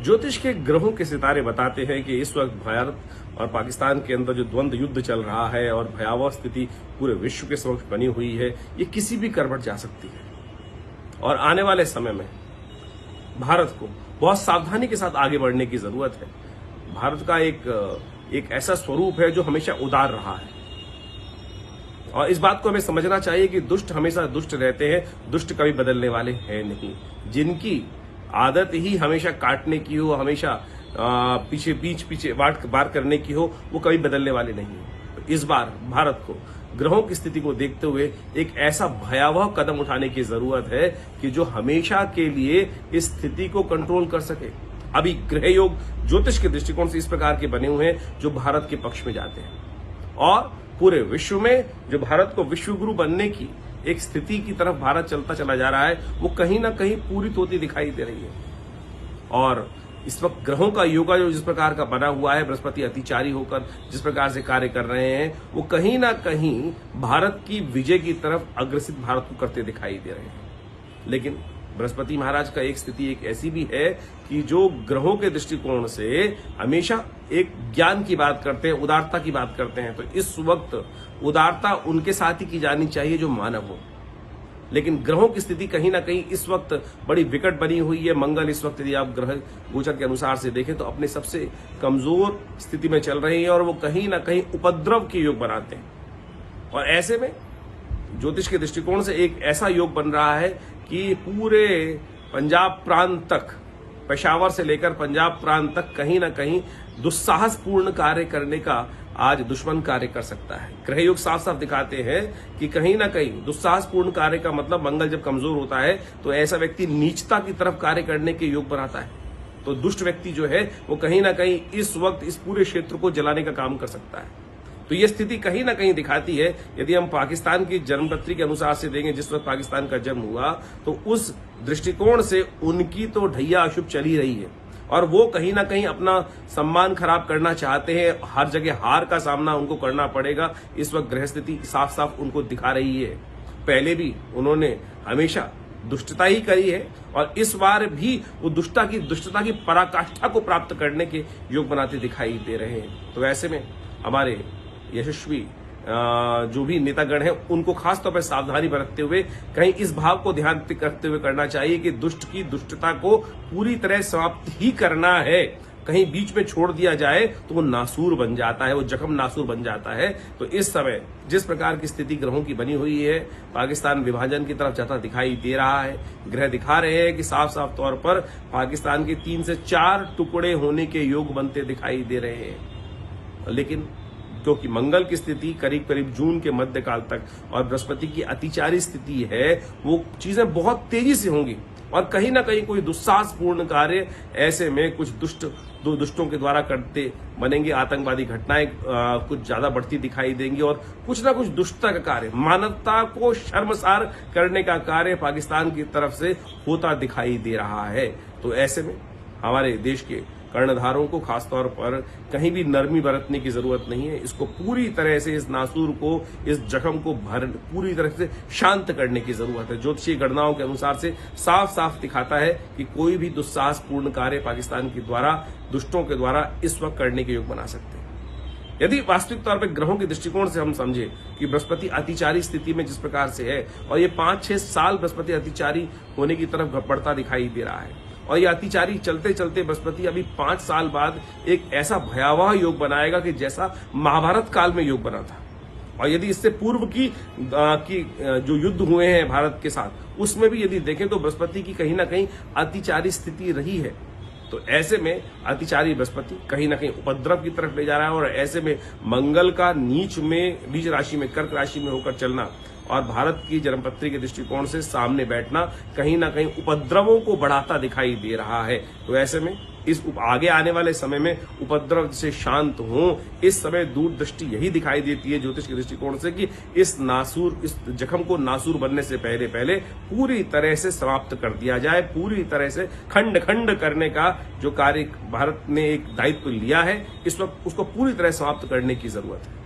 ज्योतिष के ग्रहों के सितारे बताते हैं कि इस वक्त भारत और पाकिस्तान के अंदर जो द्वंद्व युद्ध चल रहा है और भयावह स्थिति पूरे विश्व के समक्ष बनी हुई है, ये किसी भी करवट जा सकती है। और आने वाले समय में भारत को बहुत सावधानी के साथ आगे बढ़ने की जरूरत है। भारत का एक ऐसा स्वरूप है जो हमेशा उदार रहा है, और इस बात को हमें समझना चाहिए कि दुष्ट हमेशा दुष्ट रहते हैं, दुष्ट कभी बदलने वाले हैं नहीं। जिनकी आदत ही हमेशा काटने की हो, हमेशा पीछे वार करने की हो, वो कभी बदलने वाले नहीं है। तो इस बार भारत को ग्रहों की स्थिति को देखते हुए एक ऐसा भयावह कदम उठाने की जरूरत है कि जो हमेशा के लिए इस स्थिति को कंट्रोल कर सके। अभी ग्रह योग ज्योतिष के दृष्टिकोण से इस प्रकार के बने हुए हैं जो भारत के पक्ष में जाते हैं, और पूरे विश्व में जो भारत को विश्व गुरु बनने की एक स्थिति की तरफ भारत चलता चला जा रहा है, वो कहीं ना कहीं पूरित होती दिखाई दे रही है। और इस वक्त ग्रहों का योगा जो जिस प्रकार का बना हुआ है, बृहस्पति अतिचारी होकर जिस प्रकार से कार्य कर रहे हैं, वो कहीं ना कहीं भारत की विजय की तरफ अग्रसित भारत को करते दिखाई दे रहे हैं। लेकिन बृहस्पति महाराज का एक स्थिति एक ऐसी भी है कि जो ग्रहों के दृष्टिकोण से हमेशा एक ज्ञान की बात करते हैं, उदारता की बात करते हैं। तो इस वक्त उदारता उनके साथ ही की जानी चाहिए जो मानव हो। लेकिन ग्रहों की स्थिति कहीं ना कहीं इस वक्त बड़ी विकट बनी हुई है। मंगल इस वक्त यदि आप ग्रह गोचर के अनुसार से देखें तो अपने सबसे कमजोर स्थिति में चल रही है, और वो कहीं ना कहीं उपद्रव के योग बनाते हैं। और ऐसे में ज्योतिष के दृष्टिकोण से एक ऐसा योग बन रहा है कि पूरे पंजाब प्रांत तक, पेशावर से लेकर पंजाब प्रांत तक कहीं ना कहीं दुस्साहसपूर्ण कार्य करने का आज दुश्मन कार्य कर सकता है। ग्रह योग साफ साफ दिखाते हैं कि कहीं ना कहीं दुस्साहसपूर्ण कार्य का मतलब मंगल जब कमजोर होता है तो ऐसा व्यक्ति नीचता की तरफ कार्य करने के योग बनाता है। तो दुष्ट व्यक्ति जो है वो कहीं ना कहीं इस वक्त इस पूरे क्षेत्र को जलाने का काम कर सकता है। तो ये स्थिति कहीं ना कहीं दिखाती है, यदि हम पाकिस्तान की जन्मपत्री के अनुसार से देंगे, जिस वक्त पाकिस्तान का जन्म हुआ, तो उस दृष्टिकोण से उनकी तो ढैया अशुभ चल ही रही है, और वो कहीं ना कहीं अपना सम्मान खराब करना चाहते हैं। हर जगह हार का सामना उनको करना पड़ेगा। इस वक्त ग्रह स्थिति साफ साफ उनको दिखा रही है। पहले भी उन्होंने हमेशा दुष्टता ही करी है, और इस बार भी वो दुष्टता की पराकाष्ठा को प्राप्त करने के योग बनाते दिखाई दे रहे हैं। तो ऐसे में हमारे यशस्वी जो भी नेतागण हैं, उनको खासतौर पर सावधानी बरतते हुए कहीं इस भाव को ध्यान करते हुए करना चाहिए कि दुष्ट की दुष्टता को पूरी तरह समाप्त ही करना है। कहीं बीच में छोड़ दिया जाए तो वो नासूर बन जाता है, वो जख्म नासूर बन जाता है। तो इस समय जिस प्रकार की स्थिति ग्रहों की बनी हुई है, पाकिस्तान विभाजन की तरफ जाता दिखाई दे रहा है। ग्रह दिखा रहे हैं कि साफ साफ तौर पर पाकिस्तान के 3 से 4 टुकड़े होने के योग बनते दिखाई दे रहे हैं। लेकिन क्योंकि मंगल की स्थिति करीब करीब जून के मध्यकाल तक और बृहस्पति की अतिचारी स्थिति है, वो चीजें बहुत तेजी से होंगी, और कहीं ना कहीं कोई दुस्साहसपूर्ण कार्य ऐसे में कुछ दुष्टों के द्वारा करते बनेंगे। आतंकवादी घटनाएं कुछ ज्यादा बढ़ती दिखाई देंगी, और कुछ ना कुछ दुष्टता का कार्य, मानवता को शर्मसार करने का कार्य पाकिस्तान की तरफ से होता दिखाई दे रहा है। तो ऐसे में हमारे देश के कर्णधारों को खासतौर पर कहीं भी नरमी बरतने की जरूरत नहीं है। इसको पूरी तरह से, इस नासूर को, इस जख्म को पूरी तरह से शांत करने की जरूरत है। ज्योतिषीय गणनाओं के अनुसार से साफ साफ दिखाता है कि कोई भी दुस्साहसपूर्ण कार्य पाकिस्तान के द्वारा, दुष्टों के द्वारा इस वक्त करने के योग बना सकते हैं। यदि वास्तविक तौर पर ग्रहों के दृष्टिकोण से हम समझे कि बृहस्पति अतिचारी स्थिति में जिस प्रकार से है, और ये 5-6 साल बृहस्पति अतिचारी होने की तरफ बढ़ता दिखाई दे रहा है, और ये अतिचारी चलते चलते बृहस्पति अभी 5 साल बाद एक ऐसा भयावह योग बनाएगा कि जैसा महाभारत काल में योग बना था। और यदि इससे पूर्व की जो युद्ध हुए हैं भारत के साथ, उसमें भी यदि देखें तो बृहस्पति की कहीं ना कहीं अतिचारी स्थिति रही है। तो ऐसे में अतिचारी बृहस्पति कहीं ना कहीं उपद्रव की तरफ ले जा रहा है, और ऐसे में मंगल का नीच राशि में, कर्क राशि में होकर चलना और भारत की जन्मपत्री के दृष्टिकोण से सामने बैठना कहीं ना कहीं उपद्रवों को बढ़ाता दिखाई दे रहा है। तो ऐसे में इस आगे आने वाले समय में उपद्रव से शांत हो, इस समय दूरदृष्टि यही दिखाई देती है ज्योतिष के दृष्टिकोण से कि इस जख्म को नासूर बनने से पहले पूरी तरह से समाप्त कर दिया जाए। पूरी तरह से खंड खंड करने का जो कार्य भारत ने एक दायित्व लिया है, इस वक्त उसको पूरी तरह समाप्त करने की जरूरत है।